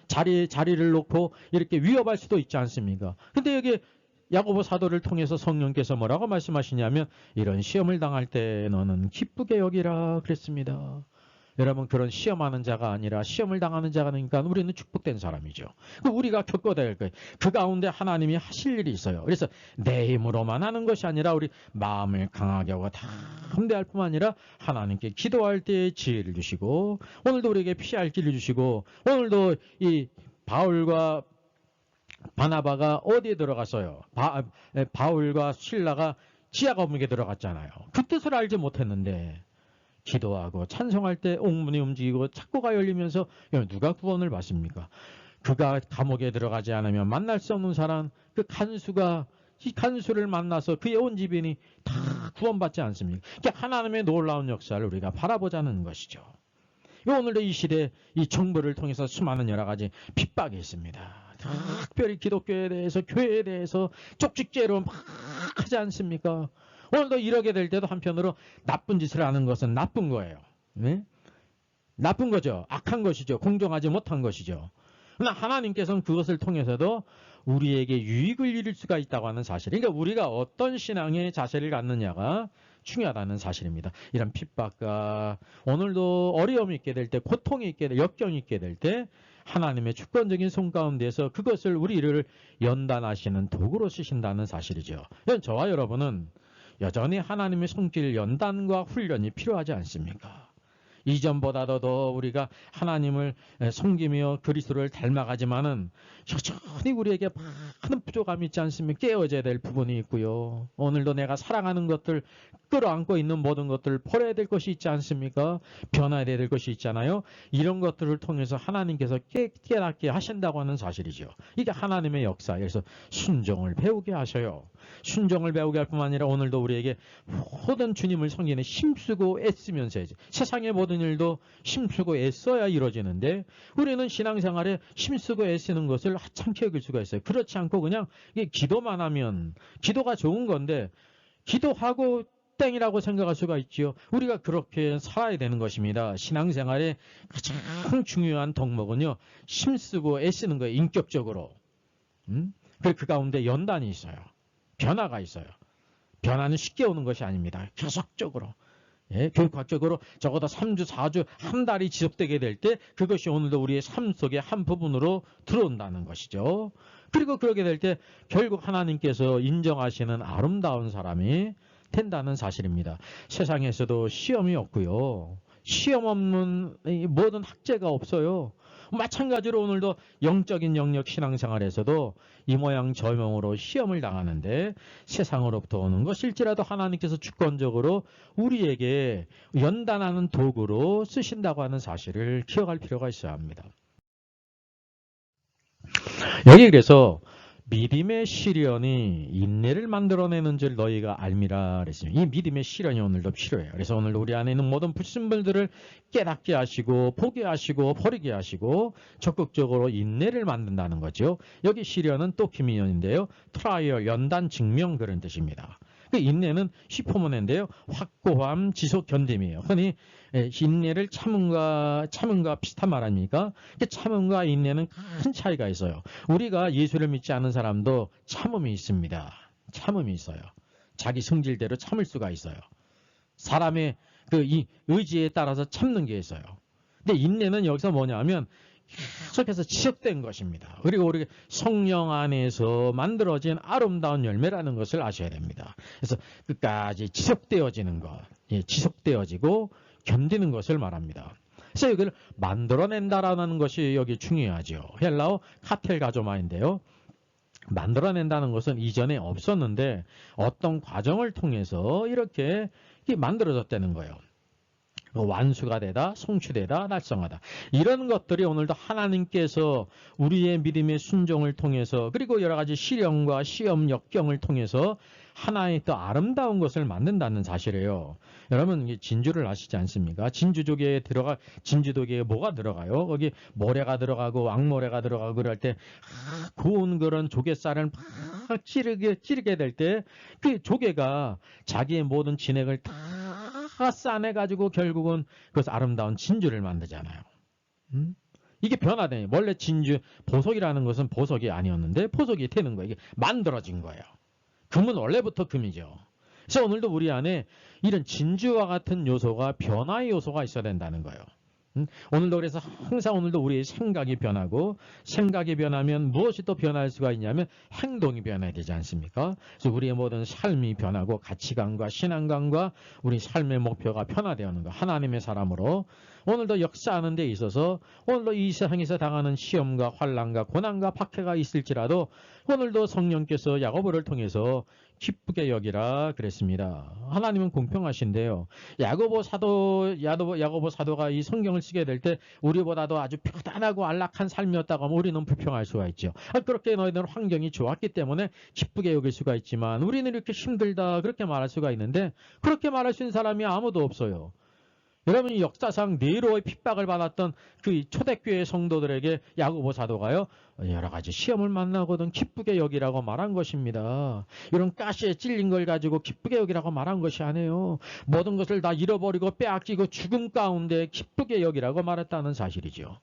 자리를 놓고 이렇게 위협할 수도 있지 않습니까? 근데 여기 야고보 사도를 통해서 성령께서 뭐라고 말씀하시냐면 이런 시험을 당할 때 너는 기쁘게 여기라 그랬습니다. 여러분, 그런 시험하는 자가 아니라 시험을 당하는 자가 되니까 우리는 축복된 사람이죠. 우리가 겪어야 될 거예요. 그 가운데 하나님이 하실 일이 있어요. 그래서 내 힘으로만 하는 것이 아니라 우리 마음을 강하게 하고 다 함대할 뿐만 아니라 하나님께 기도할 때 지혜를 주시고 오늘도 우리에게 피할 길을 주시고 오늘도 이 바울과 바나바가 어디에 들어갔어요? 바울과 실라가 지하 감옥에 들어갔잖아요. 그 뜻을 알지 못했는데 기도하고 찬송할 때 옥문이 움직이고 창고가 열리면서 누가 구원을 받습니까? 그가 감옥에 들어가지 않으면 만날 수 없는 사람, 그 간수가 이 간수를 만나서 그의 온 집인이 다 구원받지 않습니까? 하나님의 놀라운 역사를 우리가 바라보자는 것이죠. 오늘도 이 시대 이 정부를 통해서 수많은 여러 가지 핍박이 있습니다. 특별히 기독교에 대해서, 교회에 대해서 쪽집게로 막 하지 않습니까? 오늘도 이러게 될 때도 한편으로 나쁜 짓을 하는 것은 나쁜 거예요. 네? 나쁜 거죠. 악한 것이죠. 공정하지 못한 것이죠. 그러나 하나님께서는 그것을 통해서도 우리에게 유익을 이룰 수가 있다고 하는 사실. 그러니까 우리가 어떤 신앙의 자세를 갖느냐가 중요하다는 사실입니다. 이런 핍박과 오늘도 어려움이 있게 될 때, 고통이 있게 될 때, 역경이 있게 될 때 하나님의 주권적인 손 가운데서 그것을 우리를 연단하시는 도구로 쓰신다는 사실이죠. 저와 여러분은 여전히 하나님의 손길 연단과 훈련이 필요하지 않습니까? 이전보다도 더 우리가 하나님을 섬기며 그리스도를 닮아가지만은 여전히 우리에게 많은 부족함이 있지 않습니까? 깨어져야 될 부분이 있고요. 오늘도 내가 사랑하는 것들, 끌어안고 있는 모든 것들을 버려야 될 것이 있지 않습니까? 변화해야 될 것이 있잖아요. 이런 것들을 통해서 하나님께서 깨닫게 하신다고 하는 사실이죠. 이게 하나님의 역사. 그래서 순종을 배우게 하셔요. 순종을 배우게 할 뿐만 아니라 오늘도 우리에게 모든 주님을 섬기는 힘쓰고 애쓰면서 해야지. 세상의 모든 일도 힘쓰고 애써야 이루어지는데 우리는 신앙생활에 힘쓰고 애쓰는 것을 하찮게 여길 수가 있어요. 그렇지 않고 그냥 기도만 하면 기도가 좋은 건데 기도하고 땡이라고 생각할 수가 있지요. 우리가 그렇게 살아야 되는 것입니다. 신앙생활의 가장 중요한 덕목은요. 힘쓰고 애쓰는 거예요. 인격적으로. 그 가운데 연단이 있어요. 변화가 있어요. 변화는 쉽게 오는 것이 아닙니다. 계속적으로. 예, 교육학적으로 적어도 3주, 4주, 한 달이 지속되게 될 때 그것이 오늘도 우리의 삶 속의 한 부분으로 들어온다는 것이죠. 그리고 그러게 될 때 결국 하나님께서 인정하시는 아름다운 사람이 된다는 사실입니다. 세상에서도 시험이 없고요. 시험 없는 모든 학제가 없어요. 마찬가지로 오늘도 영적인 영역 신앙생활에서도 이 모양 저 모양으로 시험을 당하는데 세상으로부터 오는 것일지라도 하나님께서 주권적으로 우리에게 연단하는 도구로 쓰신다고 하는 사실을 기억할 필요가 있어야 합니다. 여기 그래서 믿음의 시련이 인내를 만들어내는 줄 너희가 알미라 그랬습니다. 이 믿음의 시련이 오늘도 필요해요. 그래서 오늘도 우리 안에 있는 모든 불순물들을 깨닫게 하시고 보게 하시고 버리게 하시고 적극적으로 인내를 만든다는 거죠. 여기 시련은 또 기미연인데요. 트라이얼, 연단, 증명 그런 뜻입니다. 그 인내는 슈퍼문인데요. 확고함, 지속 견딤이에요. 흔히 인내를 참음과 비슷한 말 아닙니까? 참음과 인내는 큰 차이가 있어요. 우리가 예수를 믿지 않은 사람도 참음이 있습니다. 참음이 있어요. 자기 성질대로 참을 수가 있어요. 사람의 이 의지에 따라서 참는 게 있어요. 근데 인내는 여기서 뭐냐면 계속해서 지속된 것입니다. 그리고 우리 성령 안에서 만들어진 아름다운 열매라는 것을 아셔야 됩니다. 그래서 끝까지 지속되어지는 것, 지속되어지고 견디는 것을 말합니다. 그래서 이걸 만들어낸다라는 것이 여기 중요하죠. 헬라어 카텔가조마인데요. 만들어낸다는 것은 이전에 없었는데 어떤 과정을 통해서 이렇게 만들어졌다는 거예요. 완수가 되다, 성취되다, 달성하다. 이런 것들이 오늘도 하나님께서 우리의 믿음의 순종을 통해서 그리고 여러 가지 시련과 시험 역경을 통해서 하나의 더 아름다운 것을 만든다는 사실이에요. 여러분 진주를 아시지 않습니까? 진주조개에 진주조개에 뭐가 들어가요? 거기 모래가 들어가고 왕모래가 들어가고 그럴 때 고운 그런 조개살을 막 찌르게 될 때 그 조개가 자기의 모든 진액을 다 싸내가지고 결국은 그것을 아름다운 진주를 만들잖아요. 이게 변화돼요. 원래 진주, 보석이라는 것은 보석이 아니었는데 보석이 되는 거예요. 이게 만들어진 거예요. 금은 원래부터 금이죠. 그래서 오늘도 우리 안에 이런 진주와 같은 요소가 변화의 요소가 있어야 된다는 거예요. 오늘도 그래서 항상 오늘도 우리의 생각이 변하고 생각이 변하면 무엇이 또 변할 수가 있냐면 행동이 변해야 되지 않습니까? 그래서 우리의 모든 삶이 변하고 가치관과 신앙관과 우리 삶의 목표가 변화되는 거. 하나님의 사람으로 오늘도 역사하는 데 있어서 오늘도 이 세상에서 당하는 시험과 환난과 고난과 박해가 있을지라도 오늘도 성령께서 야고보를 통해서 기쁘게 여기라 그랬습니다. 하나님은 공평하신데요. 야고보 사도가 이 성경을 쓰게 될 때 우리보다도 아주 편안하고 안락한 삶이었다고 하면 우리는 불평할 수가 있죠. 그렇게 너희들은 환경이 좋았기 때문에 기쁘게 여길 수가 있지만 우리는 이렇게 힘들다 그렇게 말할 수가 있는데 그렇게 말할 수 있는 사람이 아무도 없어요. 여러분이 역사상 네로의 핍박을 받았던 그 초대교회 성도들에게 야고보 사도가요 여러 가지 시험을 만나거든 기쁘게 여기라고 말한 것입니다. 이런 가시에 찔린 걸 가지고 기쁘게 여기라고 말한 것이 아니에요. 모든 것을 다 잃어버리고 빼앗기고 죽음 가운데 기쁘게 여기라고 말했다는 사실이죠.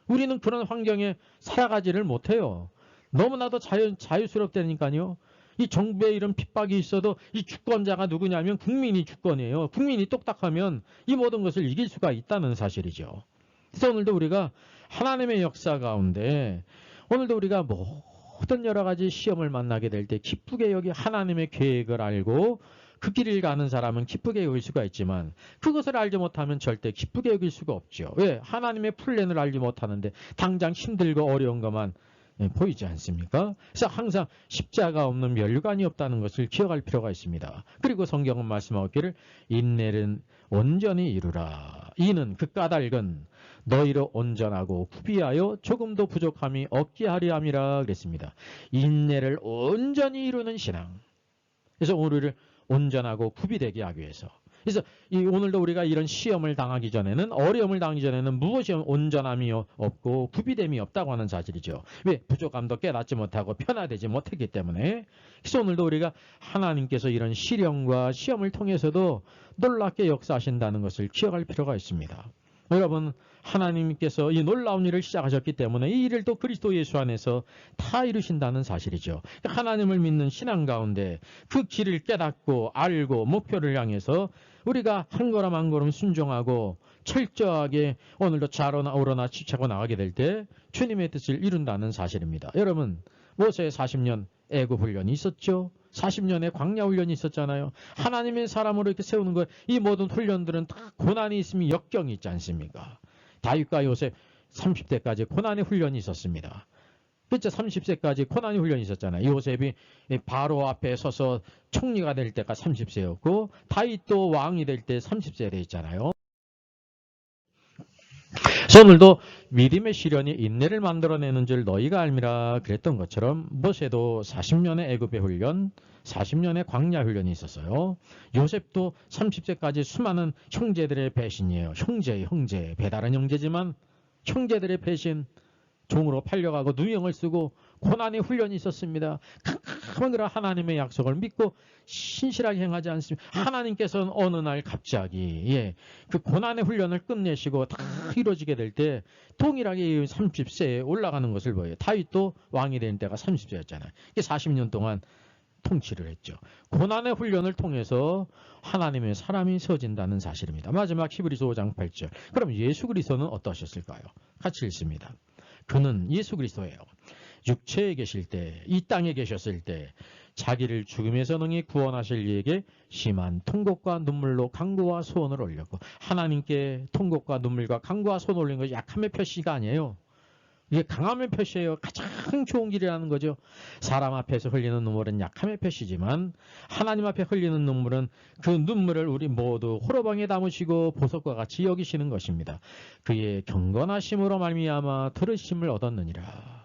우리는 그런 환경에 살아가지를 못해요. 너무나도 자유스럽다니까요. 이 정부에 이런 핍박이 있어도 이 주권자가 누구냐면 국민이 주권이에요. 국민이 똑딱하면 이 모든 것을 이길 수가 있다는 사실이죠. 그래서 오늘도 우리가 하나님의 역사 가운데 오늘도 우리가 모든 여러 가지 시험을 만나게 될 때 기쁘게 여기 하나님의 계획을 알고 그 길을 가는 사람은 기쁘게 여길 수가 있지만 그것을 알지 못하면 절대 기쁘게 여길 수가 없죠. 왜? 하나님의 플랜을 알지 못하는데 당장 힘들고 어려운 것만 보이지 않습니까? 그래서 항상 십자가 없는 면류관이 없다는 것을 기억할 필요가 있습니다. 그리고 성경은 말씀하기를 인내는 온전히 이루라. 이는 그 까닭은 너희로 온전하고 구비하여 조금도 부족함이 없게 하려 함이라 그랬습니다. 인내를 온전히 이루는 신앙. 그래서 우리를 온전하고 구비되게 하기 위해서. 그래서 오늘도 우리가 이런 시험을 당하기 전에는, 어려움을 당하기 전에는 무엇이 온전함이 없고 구비됨이 없다고 하는 사실이죠. 왜? 부족함도 깨닫지 못하고 편화되지 못했기 때문에. 그래서 오늘도 우리가 하나님께서 이런 시련과 시험을 통해서도 놀랍게 역사하신다는 것을 기억할 필요가 있습니다. 여러분, 하나님께서 이 놀라운 일을 시작하셨기 때문에 이 일을 또 그리스도 예수 안에서 다 이루신다는 사실이죠. 하나님을 믿는 신앙 가운데 그 길을 깨닫고 알고 목표를 향해서 우리가 한 걸음 한 걸음 순종하고 철저하게 오늘도 좌로나 우로나 치차고 나가게 될 때 주님의 뜻을 이룬다는 사실입니다. 여러분, 모세의 40년 애굽 훈련이 있었죠. 40년의 광야 훈련이 있었잖아요. 하나님의 사람으로 이렇게 세우는 거, 이 모든 훈련들은 다 고난이 있으면 역경이 있지 않습니까? 다윗과 요셉 30세까지 고난의 훈련이 있었습니다. 그렇죠? 30세까지 고난의 훈련이 있었잖아요. 요셉이 바로 앞에 서서 총리가 될 때가 30세였고 다윗도 왕이 될 때 30세 돼 있잖아요. 그래서 오늘도 믿음의 시련이 인내를 만들어내는 줄 너희가 알미라 그랬던 것처럼 모세도 40년의 애굽의 훈련, 40년의 광야 훈련이 있었어요. 요셉도 30세까지 수많은 형제들의 배신이에요. 형제, 배다른 형제지만 형제들의 배신, 종으로 팔려가고 누명을 쓰고 고난의 훈련이 있었습니다. 캄캄한 하나님의 약속을 믿고 신실하게 행하지 않습니다. 하나님께서는 어느 날 갑자기 그 고난의 훈련을 끝내시고 다 이루어지게 될 때 동일하게 30세에 올라가는 것을 보여요. 다윗도 왕이 된 때가 30세였잖아요. 40년 동안 통치를 했죠. 고난의 훈련을 통해서 하나님의 사람이 세워진다는 사실입니다. 마지막 히브리서 5장 8절. 그럼 예수 그리스도는 어떠셨을까요? 같이 읽습니다. 그는 예수 그리스도예요. 육체에 계실 때, 이 땅에 계셨을 때 자기를 죽음에서 능히 구원하실 이에게 심한 통곡과 눈물로 간구와 소원을 올렸고, 하나님께 통곡과 눈물과 간구와 소원을 올린 것이 약함의 표시가 아니에요. 이게 강함의 표시예요. 가장 좋은 길이라는 거죠. 사람 앞에서 흘리는 눈물은 약함의 표시지만 하나님 앞에 흘리는 눈물은 그 눈물을 우리 모두 호로방에 담으시고 보석과 같이 여기시는 것입니다. 그의 경건하심으로 말미암아 들으심을 얻었느니라.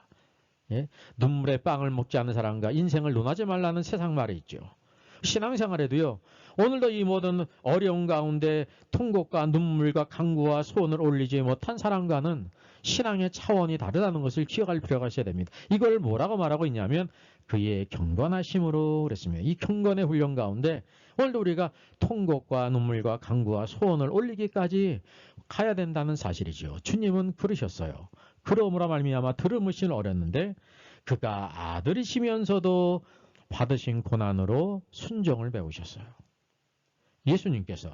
눈물의 빵을 먹지 않는 사람과 인생을 논하지 말라는 세상 말이 있죠. 신앙생활에도요. 오늘도 이 모든 어려운 가운데 통곡과 눈물과 간구와 소원을 올리지 못한 사람과는 신앙의 차원이 다르다는 것을 기억할 필요가 있어야 됩니다. 이걸 뭐라고 말하고 있냐면 그의 경건하심으로 그랬습니다. 이 경건의 훈련 가운데 오늘도 우리가 통곡과 눈물과 간구와 소원을 올리기까지 가야 된다는 사실이죠. 주님은 그러셨어요. 그러므로 말미암아 들으시는 어렸는데 그가 아들이시면서도 받으신 고난으로 순종을 배우셨어요. 예수님께서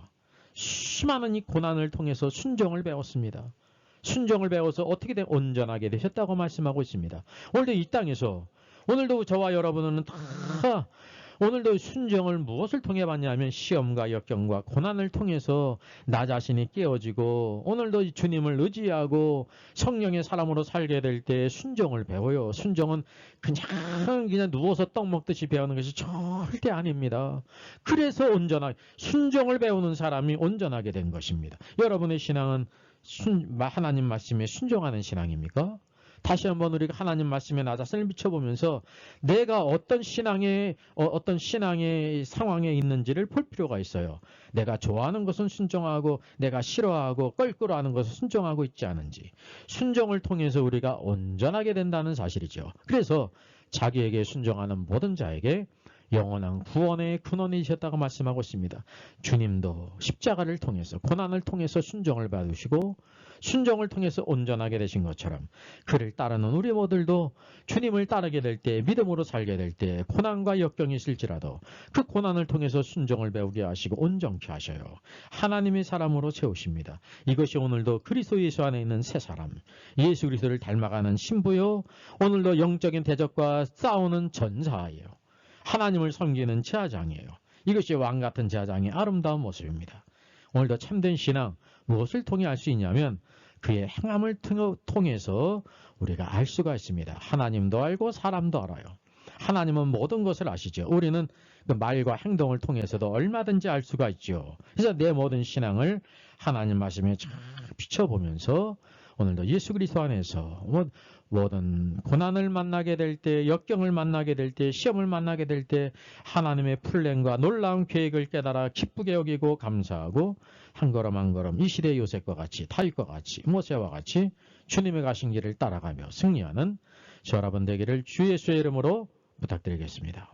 수많은 이 고난을 통해서 순종을 배웠습니다. 순종을 배워서 어떻게 된 온전하게 되셨다고 말씀하고 있습니다. 오늘도 이 땅에서 오늘도 저와 여러분은 다 오늘도 순종을 무엇을 통해 받냐면 시험과 역경과 고난을 통해서 나 자신이 깨어지고 오늘도 주님을 의지하고 성령의 사람으로 살게 될 때 순종을 배워요. 순종은 그냥 누워서 떡 먹듯이 배우는 것이 절대 아닙니다. 그래서 온전하게 순종을 배우는 사람이 온전하게 된 것입니다. 여러분의 신앙은 하나님 말씀에 순종하는 신앙입니까? 다시 한번 우리가 하나님 말씀에 나 자신을 비춰보면서 내가 어떤 신앙의 상황에 있는지를 볼 필요가 있어요. 내가 좋아하는 것은 순종하고 내가 싫어하고 껄끄러워하는 것은 순종하고 있지 않은지. 순종을 통해서 우리가 온전하게 된다는 사실이죠. 그래서 자기에게 순종하는 모든 자에게 영원한 구원의 근원이셨다고 말씀하고 있습니다. 주님도 십자가를 통해서 고난을 통해서 순종을 받으시고 순종을 통해서 온전하게 되신 것처럼 그를 따르는 우리 모두도 주님을 따르게 될 때 믿음으로 살게 될 때 고난과 역경이 있을지라도 그 고난을 통해서 순종을 배우게 하시고 온전케 하셔요. 하나님의 사람으로 세우십니다. 이것이 오늘도 그리스도 예수 안에 있는 새 사람, 예수 그리스도를 닮아가는 신부요, 오늘도 영적인 대적과 싸우는 전사예요. 하나님을 섬기는 제사장이에요. 이것이 왕 같은 제사장의 아름다운 모습입니다. 오늘도 참된 신앙 무엇을 통해 알 수 있냐면 그의 행함을 통해서 우리가 알 수가 있습니다. 하나님도 알고 사람도 알아요. 하나님은 모든 것을 아시죠. 우리는 그 말과 행동을 통해서도 얼마든지 알 수가 있죠. 그래서 내 모든 신앙을 하나님 말씀에 쫙 비춰보면서 오늘도 예수 그리스도 안에서 모든 고난을 만나게 될 때, 역경을 만나게 될 때, 시험을 만나게 될 때 하나님의 플랜과 놀라운 계획을 깨달아 기쁘게 여기고 감사하고 한 걸음 한 걸음 이 시대의 요셉과 같이, 다윗과 같이, 모세와 같이 주님의 가신 길을 따라가며 승리하는 저 여러분 되기를 주 예수의 이름으로 부탁드리겠습니다.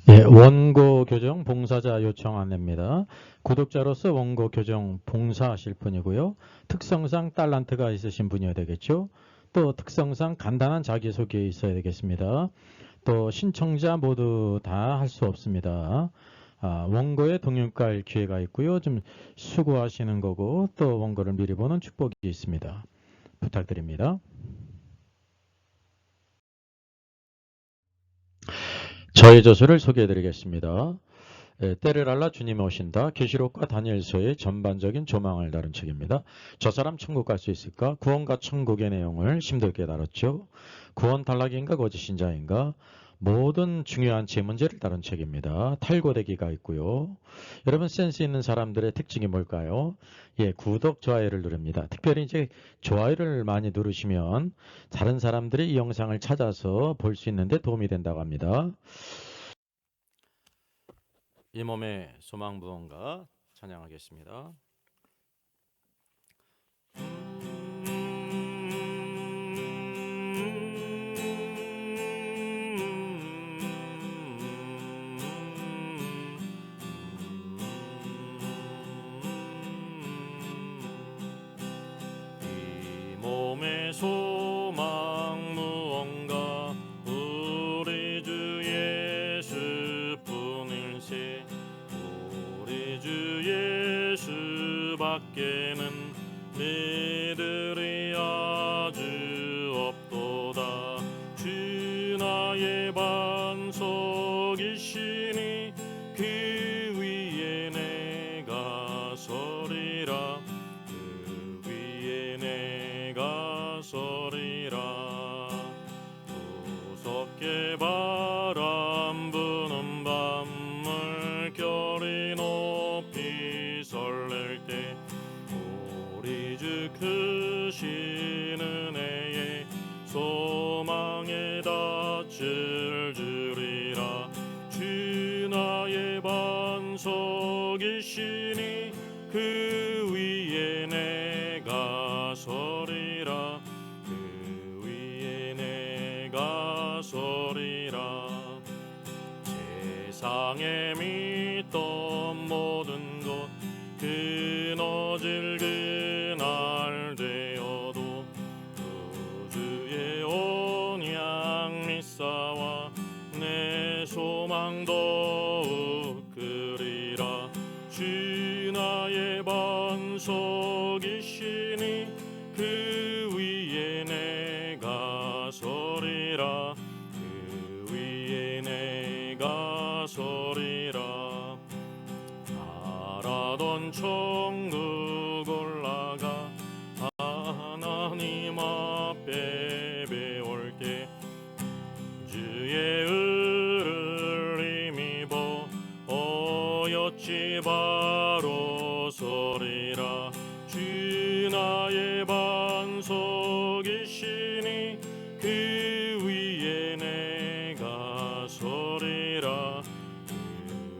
예, 원고 교정 봉사자 요청 안내입니다. 구독자로서 원고 교정 봉사하실 분이고요. 특성상 달란트가 있으신 분이어야 되겠죠. 또 특성상 간단한 자기소개 있어야 되겠습니다. 또 신청자 모두 다 할 수 없습니다. 원고에 동역할 기회가 있고요. 좀 수고하시는 거고 또 원고를 미리 보는 축복이 있습니다. 부탁드립니다. 저의 저서를 소개해 드리겠습니다. 때를 알라 주님이 오신다. 계시록과 다니엘서의 전반적인 조망을 다룬 책입니다. 저 사람 천국 갈 수 있을까? 구원과 천국의 내용을 심도있게 다뤘죠. 구원 탈락인가 거짓신자인가? 모든 중요한 제문제를 다룬 책입니다. 탈고되기가 있고요. 여러분 센스 있는 사람들의 특징이 뭘까요? 예, 구독, 좋아요를 누릅니다. 특별히 이제 좋아요를 많이 누르시면 다른 사람들이 이 영상을 찾아서 볼 수 있는데 도움이 된다고 합니다. 이 몸의 소망부원가 찬양하겠습니다. 이 몸의 소망 무언가 우리 주 예수뿐일세. 우리 주 예수밖에는 믿으리 아주 없도다. 주 나의 반석이시니 그 위에 내가 서리라. 그 위에 내가 서리라. 무섭게 바람 부는 밤물 결이 높이 설렐 때 우리 주 크신 은혜에 소망에 닿을 줄이라. 주 나의 반석이시니 그 위에 내가 서리라. 그 위에 내가 서리라. 세상에 믿던 모든 것 끊어질 그날 되어도 구주의 언약 믿사와 내 소망 더욱 그리라. 주 나의 반석이시니 그 위에 내가 서리라. 그 위에 내가 서리라. 바라던 천국 올라가 하나님 앞에 배울 때 주의 의를 힘입어 어였지 바로 서리라. 주 나의 반석이시니 그 위에 내가 서리라.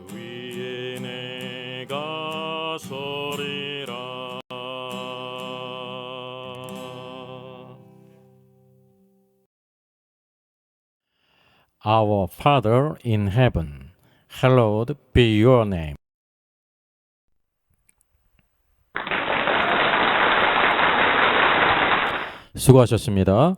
그 위에 내가 서리라. Our Father in heaven, hallowed be your name. 수고하셨습니다.